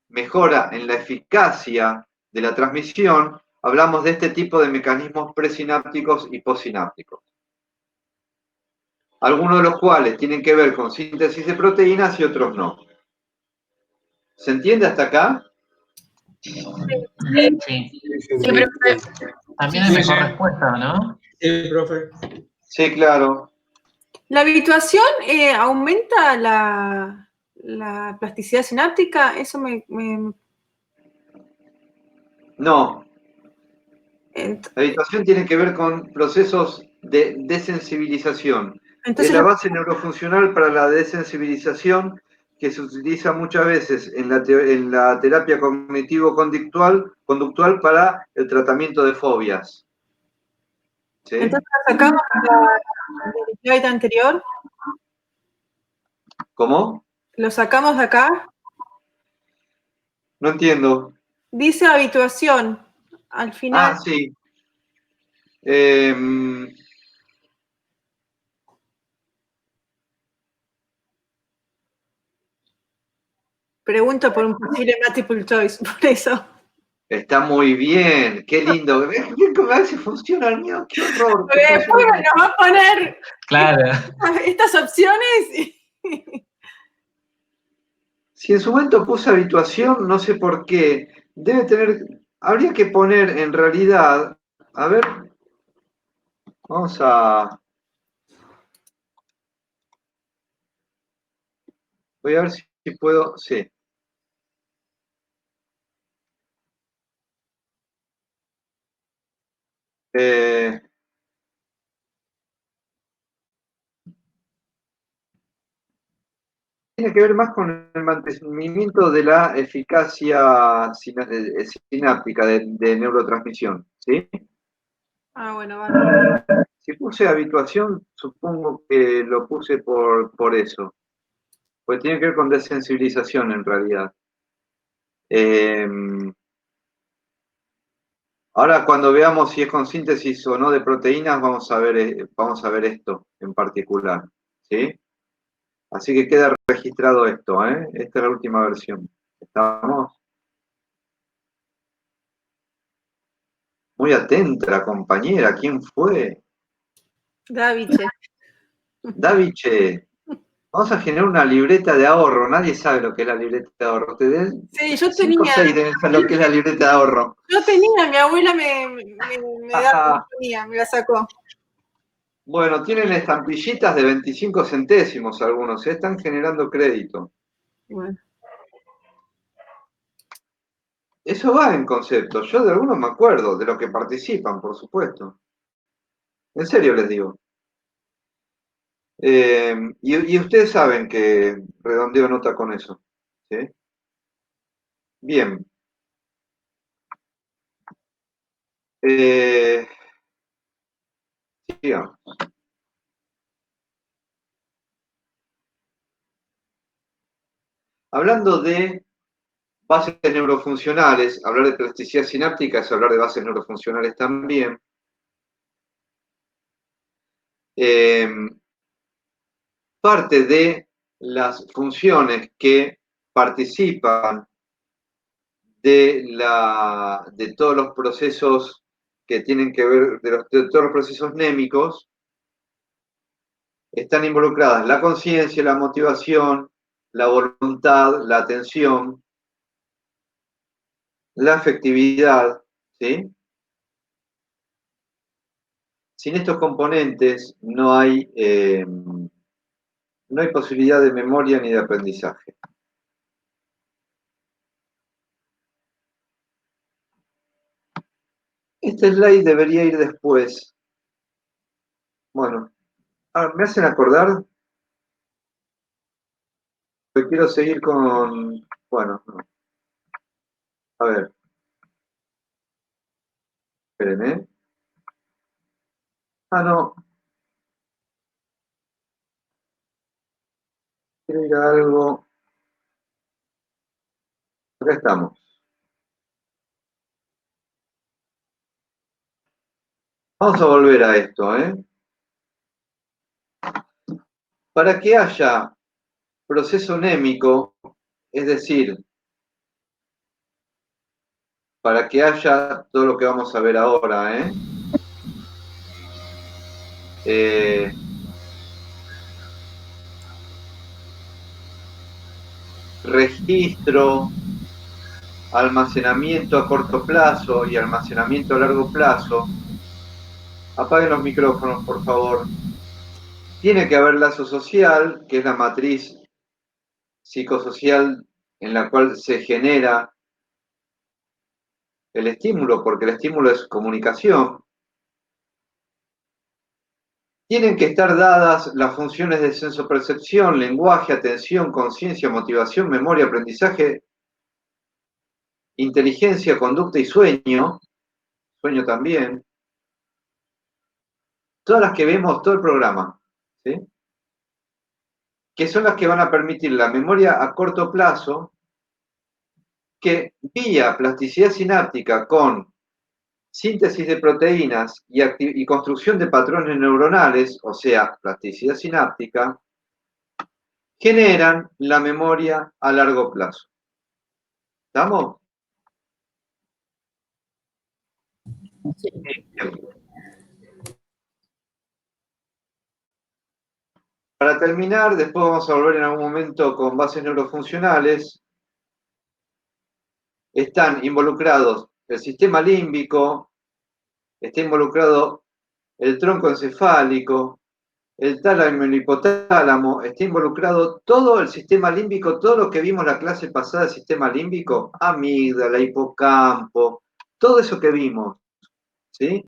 mejora en la eficacia de la transmisión, hablamos de este tipo de mecanismos presinápticos y postsinápticos. Algunos de los cuales tienen que ver con síntesis de proteínas y otros no. ¿Se entiende hasta acá? Sí. También hay mejor respuesta, ¿no? Sí, profe. Sí, claro. ¿La habituación aumenta la plasticidad sináptica? Eso No. La habituación tiene que ver con procesos de desensibilización. Entonces, es la base neurofuncional para la desensibilización que se utiliza muchas veces en la terapia cognitivo-conductual para el tratamiento de fobias. ¿Sí? Entonces, ¿sacamos del slide anterior? ¿Cómo? ¿Lo sacamos de acá? No entiendo. Dice habituación. Al final. Ah, sí. Pregunto por un posible multiple choice, por eso. Está muy bien, qué lindo. ¿Ves cómo a veces funciona el mío? ¡Qué horror! Después nos va a poner Claro. estas opciones. Si en su momento puse habituación, no sé por qué. Habría que poner en realidad, a ver, vamos a... Voy a ver si puedo, sí. Tiene que ver más con el mantenimiento de la eficacia sináptica de neurotransmisión, ¿sí? Ah, bueno, vale. Si puse habituación, supongo que lo puse por eso. Pues tiene que ver con desensibilización en realidad. Ahora cuando veamos si es con síntesis o no de proteínas, vamos a ver esto en particular, ¿sí? Así que queda registrado esto, ¿eh? Esta es la última versión. ¿Estamos? Muy atenta, compañera. ¿Quién fue? Daviche. Daviche. Vamos a generar una libreta de ahorro. Nadie sabe lo que es la libreta de ahorro. ¿Ustedes? Sí, yo 5 o tenía. 6 deben saber lo que es la libreta de ahorro. Yo tenía, mi abuela me da compañía, me la sacó. Bueno, tienen estampillitas de 25 centésimos algunos, ¿eh? Están generando crédito. Bueno. Eso va en concepto. Yo de algunos me acuerdo, de los que participan, por supuesto. En serio les digo. Y ustedes saben que redondeo nota con eso. ¿Sí? Bien. Sigamos. Hablando de bases neurofuncionales, hablar de plasticidad sináptica es hablar de bases neurofuncionales también. Parte de las funciones que participan de todos los procesos que tienen que ver, de todos los procesos némicos, están involucradas la conciencia, la motivación, la voluntad, la atención, la afectividad, ¿sí? Sin estos componentes no hay posibilidad de memoria ni de aprendizaje. Este slide debería ir después. Bueno, ¿me hacen acordar? Porque quiero seguir con... Bueno, no. A ver. Espérenme. Ah, no. Quiero ir a algo. Acá estamos. Vamos a volver a esto, ¿eh? Para que haya proceso némico, es decir, para que haya todo lo que vamos a ver ahora, registro, almacenamiento a corto plazo y almacenamiento a largo plazo. Apaguen los micrófonos, por favor. Tiene que haber lazo social, que es la matriz psicosocial en la cual se genera el estímulo, porque el estímulo es comunicación. Tienen que estar dadas las funciones de sensopercepción, lenguaje, atención, conciencia, motivación, memoria, aprendizaje, inteligencia, conducta y sueño también. Todas las que vemos, todo el programa, ¿sí? Que son las que van a permitir la memoria a corto plazo, que vía plasticidad sináptica con síntesis de proteínas y construcción de patrones neuronales, o sea, plasticidad sináptica, generan la memoria a largo plazo. ¿Estamos? Sí. Para terminar, después vamos a volver en algún momento con bases neurofuncionales. Están involucrados el sistema límbico, está involucrado el tronco encefálico, el tálamo y el hipotálamo, está involucrado todo el sistema límbico, todo lo que vimos en la clase pasada del sistema límbico, amígdala, hipocampo, todo eso que vimos, ¿sí?